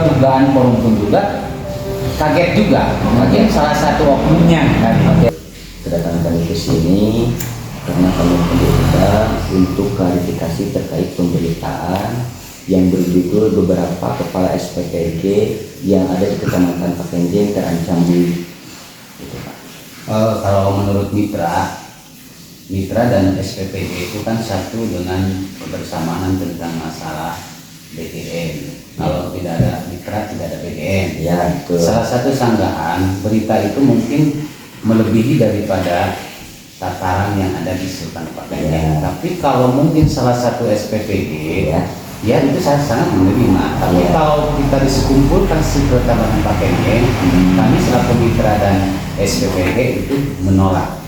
dugaan forum pun juga kaget juga, kaget salah satu oknumnya kan. Kedatangan kami ke sini karena kami diundang untuk klarifikasi terkait pemberitaan yang berjudul beberapa kepala SPPG yang ada di Kecamatan Pakenjing terancam bunuh. Gitu, Pak. Kalau menurut mitra dan SPPG itu kan satu dengan kebersamaan tentang masalah BGN. Kalau tidak ada mitra, tidak ada BGN. Ya, betul. Salah satu sanggahan berita itu mungkin melebihi daripada tataran yang ada di Sultan Pakenjing. Ya. Tapi kalau mungkin salah satu SPPG, ya itu saya sangat menerima. Tapi Ya. kalau kita dikumpulkan Sultan Pakenjing, kami selaku mitra dan SPPG itu menolak.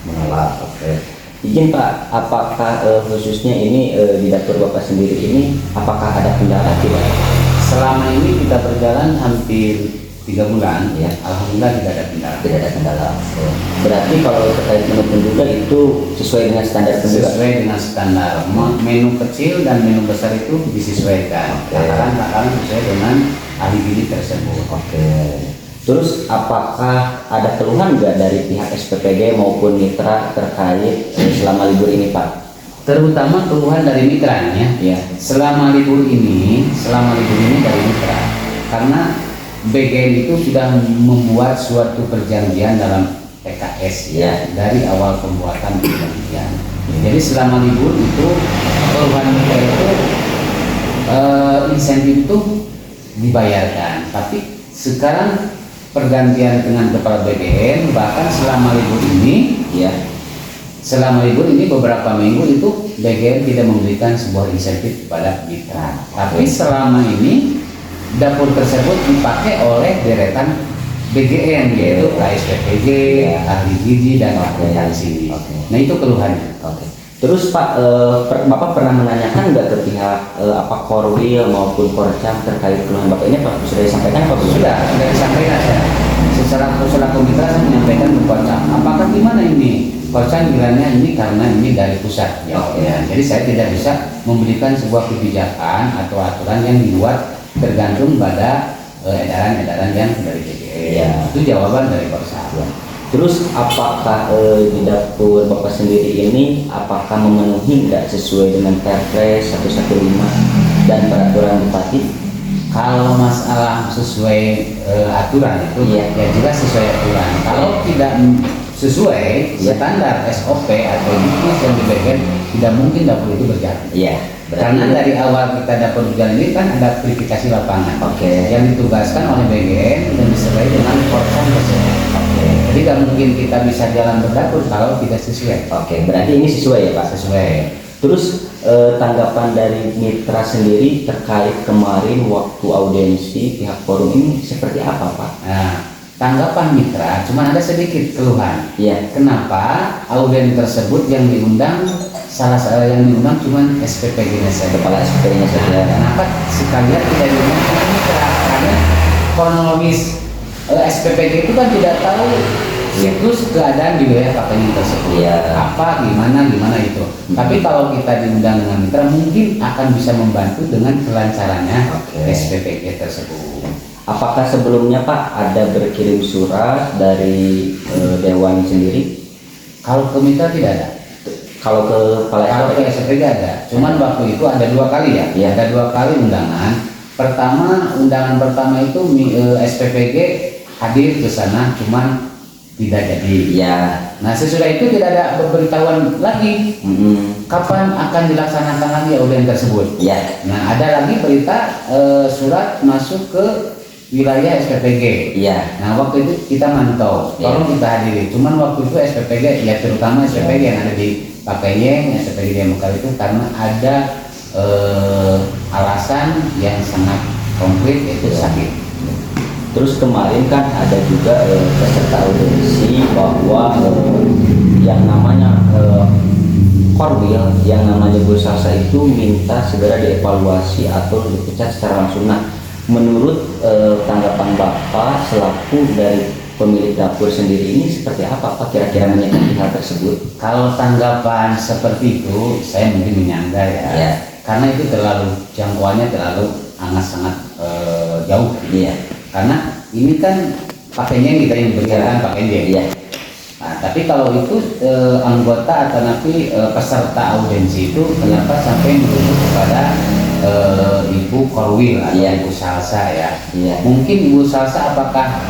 Oke. Izin Pak, apakah khususnya ini di dapur Bapak sendiri ini apakah ada kendala tidak? Selama ini kita berjalan hampir 3 bulan, ya, alhamdulillah tidak ada kendala. Tidak ada kendala. Berarti kalau terkait menu pun juga itu sesuai dengan standar pun juga? Sesuai dengan standar. Menu kecil dan menu besar itu disesuaikan. Takaran sesuai dengan ahli gizi tersebut. Oke. Terus apakah ada keluhan nggak dari pihak SPPG maupun mitra terkait selama libur ini Pak? Terutama keluhan dari mitranya, ya. Selama libur ini dari mitra, karena BGN itu sudah membuat suatu perjanjian dalam PKS, ya, dari awal pembuatan perjanjian. Jadi selama libur itu keluhan mitra itu insentif itu dibayarkan, tapi sekarang pergantian dengan kepala BGN, bahkan selama libur ini, ya, selama libur ini beberapa minggu itu BGN tidak memberikan sebuah insentif kepada mitra. Tapi selama ini dapur tersebut dipakai oleh deretan BGN, yaitu KSPPG, ahli gizi dan akuntansi. Nah itu keluhannya. Terus Pak, Bapak pernah menanyakan nggak ke pihak Korwil maupun Korcam terkait keluhan Bapak ini Pak? Sudah disampaikan apa belum? Sudah disampaikan saya. Secara selaku mitra saya menyampaikan ke Korcam. Apakah gimana ini? Korcam bilangnya ini karena ini dari pusat. Ya. Jadi saya tidak bisa memberikan sebuah kebijakan atau aturan yang dibuat tergantung pada edaran-edaran yang dari BGN. Ya. Itu jawaban dari Korcam. Terus apakah di dapur Bapak sendiri ini apakah memenuhi nggak sesuai dengan Perpres 115 dan peraturan Bupati? Kalau masalah sesuai aturan itu, ya jelas sesuai aturan. Kalau tidak sesuai standar SOP atau juknis yang diberikan, tidak mungkin dapur itu berjalan. Karena dari awal kita dapur berjalan ini kan ada verifikasi lapangan, yang ditugaskan oleh BGN dan disertai dengan Korcam tersebut. Jadi tidak mungkin kita bisa jalan berdapur kalau tidak sesuai. Berarti ini sesuai ya Pak? Sesuai. Terus tanggapan dari mitra sendiri terkait kemarin waktu audiensi pihak forum ini seperti apa Pak? Nah, tanggapan mitra cuma ada sedikit keluhan. Kenapa audien tersebut yang diundang yang diundang cuma SPPG-nya saja, kepala SPPG-nya saja. Kenapa sekalian tidak diundang mitra? Karena kronologis SPPG itu kan tidak tahu siklus keadaan di wilayah Pakenjing tersebut. Apa, gimana itu. Tapi kalau kita diundang dengan mitra, mungkin akan bisa membantu dengan kelancarannya SPPG tersebut. Apakah sebelumnya Pak ada berkirim surat dari Dewan sendiri? Kalau ke mitra tidak ada. Kalau ke SPPG ada. Cuman waktu itu ada 2 kali ya. Ada 2 kali undangan. Undangan pertama itu SPPG hadir ke sana, cuman tidak jadi. Nah sesudah itu tidak ada pemberitahuan lagi kapan akan dilaksanakan lagi audien tersebut. Nah ada lagi berita surat masuk ke wilayah SPPG. Nah waktu itu kita mantau, tolong kita hadiri. Cuman waktu itu SPPG, ya terutama SPPG yang ada di Pakenjing, SPPG di Mekar itu karena ada alasan yang sangat konkret, yaitu sakit. Terus kemarin kan ada juga peserta audiensi bahwa yang namanya Korwil, yang namanya Bu Salsa itu minta segera dievaluasi atau dipecat secara langsung. Nah, menurut tanggapan Bapak selaku dari pemilik dapur sendiri ini seperti apa Pak kira-kira menyikapi hal tersebut? Kalau tanggapan seperti itu saya mungkin menyangga ya. Karena itu terlalu jangkauannya terlalu sangat jauh. Iya. Karena ini kan pakainya kita yang berikan pakainya. Iya. Nah, tapi kalau itu anggota atau nanti peserta audiensi itu kenapa sampai menuju kepada Ibu Korwil atau Ibu Salsa ya? Iya. Mungkin Ibu Salsa apakah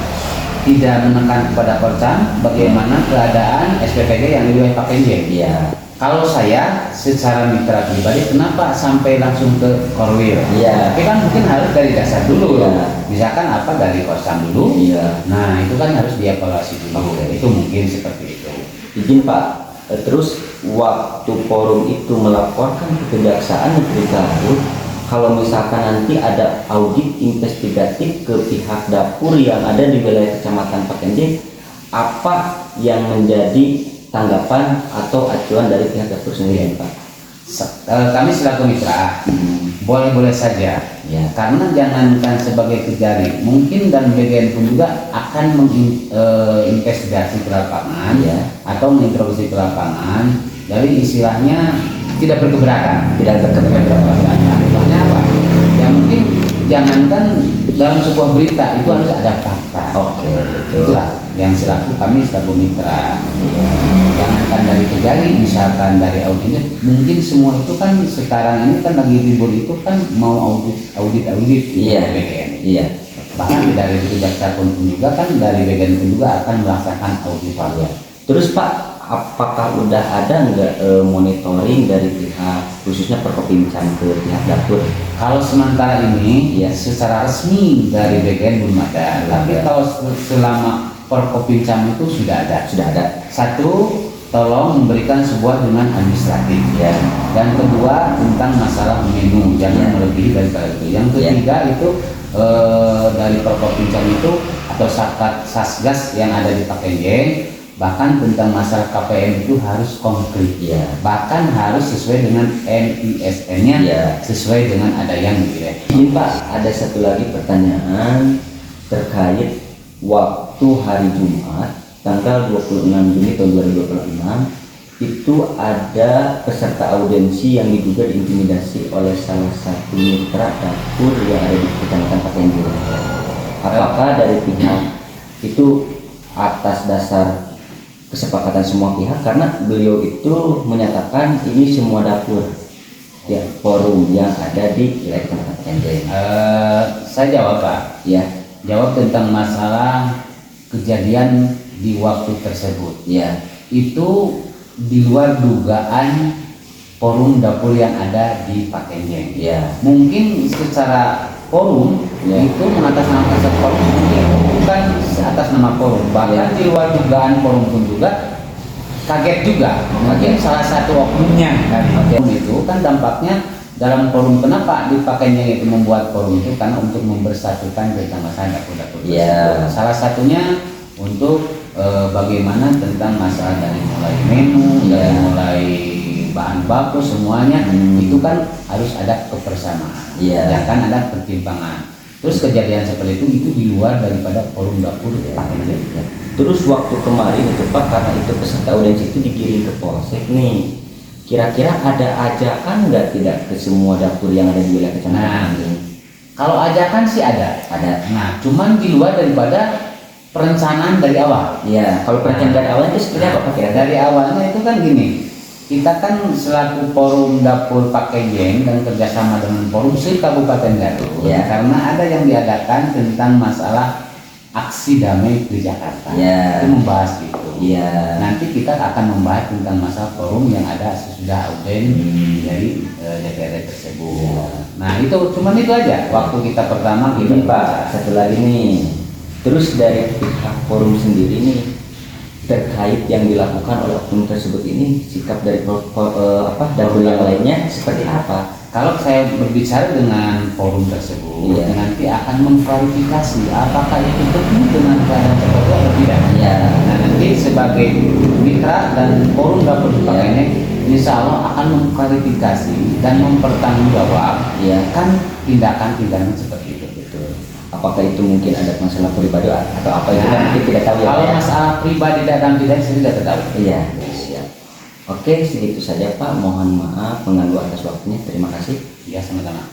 tidak menekan kepada Porcam bagaimana keadaan SPPG yang di wilayah Pakenjeng? Iya. Kalau saya secara mitra pribadi, kenapa sampai langsung ke Korwil? Iya. Tapi kan mungkin harus dari dasar dulu, misalkan apa dari Porcam dulu. Iya. Nah itu kan harus dievaluasi dulu. Itu mungkin seperti itu. Izin Pak, terus waktu forum itu melaporkan ke Kejaksaan Negeri Garut, kalau misalkan nanti ada audit investigatif ke pihak dapur yang ada di wilayah Kecamatan Pakenjeng, apa yang menjadi tanggapan atau acuan dari pihak dapur sendiri, Pak? Kami selaku mitra boleh-boleh saja, ya. Karena jangankan sebagai kejari, mungkin dan BGN pun juga akan menginvestigasi ke lapangan, ya, atau menginterogasi ke lapangan. Dari istilahnya tidak berkeberatan. Contohnya apa? Ya mungkin jangankan dalam sebuah berita itu harus ada fakta. Oke. Itulah yang selaku kami selaku mitra. Jangankan dari kejari, misalkan dari audit, mungkin semua itu kan sekarang ini kan lagi ribut itu kan mau audit. Iya. BGN. Iya. Bahkan dari Kejaksaan pun juga kan dari BGN pun juga akan melaksanakan audit. Terus Pak, apakah udah ada nggak monitoring dari pihak khususnya Perkopimcam ke pihak dapur? Kalau sementara ini ya secara resmi dari BGN belum ada. Tapi kalau selama Perkopimcam itu sudah ada. Satu, tolong memberikan sebuah dengan administratif, ya. Dan kedua tentang masalah menu, jangan melebihi daripada itu. Yang ketiga itu dari Perkopimcam itu atau Satgas yang ada di Pakenjeng, bahkan tentang masalah KPM itu harus konkret, ya. Bahkan harus sesuai dengan NISN-nya, ya. Sesuai dengan ada yang di Ini Pak, ada satu lagi pertanyaan terkait waktu hari Jumat tanggal 26 Juni tahun 2026 itu ada peserta audiensi yang diduga diintimidasi oleh salah satu mitra dapur yang ada di Kecamatan Pakenjeng. Apakah dari pihak itu atas dasar kesepakatan semua pihak, karena beliau itu menyatakan ini semua dapur ya forum yang ada di wilayah Kecamatan Pakenjeng. Saya jawab Pak. Ya. Jawab tentang masalah kejadian di waktu tersebut. Ya. Itu di luar dugaan forum dapur yang ada di Pakenjeng. Ya. Mungkin secara forum, ya, itu mengatasnamakan forum, mungkin bukan atas nama forum. Bahkan di luar dugaan forum pun juga kaget juga. Mungkin salah satu oknumnya dari forum itu kan dampaknya dalam forum. Kenapa di Pakenjeng itu membuat forum itu? Karena untuk mempersatukan bersama-sama dapur-dapur. Ya. Salah satunya untuk bagaimana tentang masalah dari mulai menu, dari mulai bahan baku semuanya, itu kan harus ada kebersamaan, jangan ada pertimbangan. Terus kejadian seperti itu di luar daripada forum dapur. Terus waktu kemarin itu Pak, karena itu peserta audiensi itu digiring ke Polsek nih, kira-kira ada ajakan nggak tidak ke semua dapur yang ada di wilayah Kecamatan? Nah, kalau ajakan sih ada. Nah, cuman di luar daripada perencanaan dari awal. Ya, kalau perencanaan dari awal itu seperti apa Pak? Dari awalnya itu kan gini, kita kan selaku forum dapur Pakenjeng dan kerjasama dengan forum Kabupaten Garut, ya. Karena ada yang diadakan tentang masalah aksi damai di Jakarta, ya. Itu membahas itu. Ya. Nanti kita akan membahas tentang masalah forum yang ada sesudah audien dari DPR tersebut. Ya. Nah itu cuman itu aja. Waktu kita pertama ini Pak, satu lagi nih. Terus dari pihak forum sendiri nih, terkait yang dilakukan oleh oknum tersebut ini, sikap dari dapur yang lainnya seperti apa? Kalau saya berbicara dengan forum tersebut, nanti akan mengklarifikasi apakah itu betul dengan keadaan tertentu atau tidak. Ya. Nah nanti sebagai mitra dan forum dapur Pakenjeng, insya Allah akan mengklarifikasi dan mempertanggungjawab, kan tindakan-tindakan seperti itu. Apakah itu mungkin ada masalah pribadi atau apa itu kan kita tidak tahu. Kalau masalah pribadi dan tidak saya tidak tahu. Iya, siap. Oke, segitu saja Pak. Mohon maaf mengganggu atas waktunya. Terima kasih. Ya, sama-sama.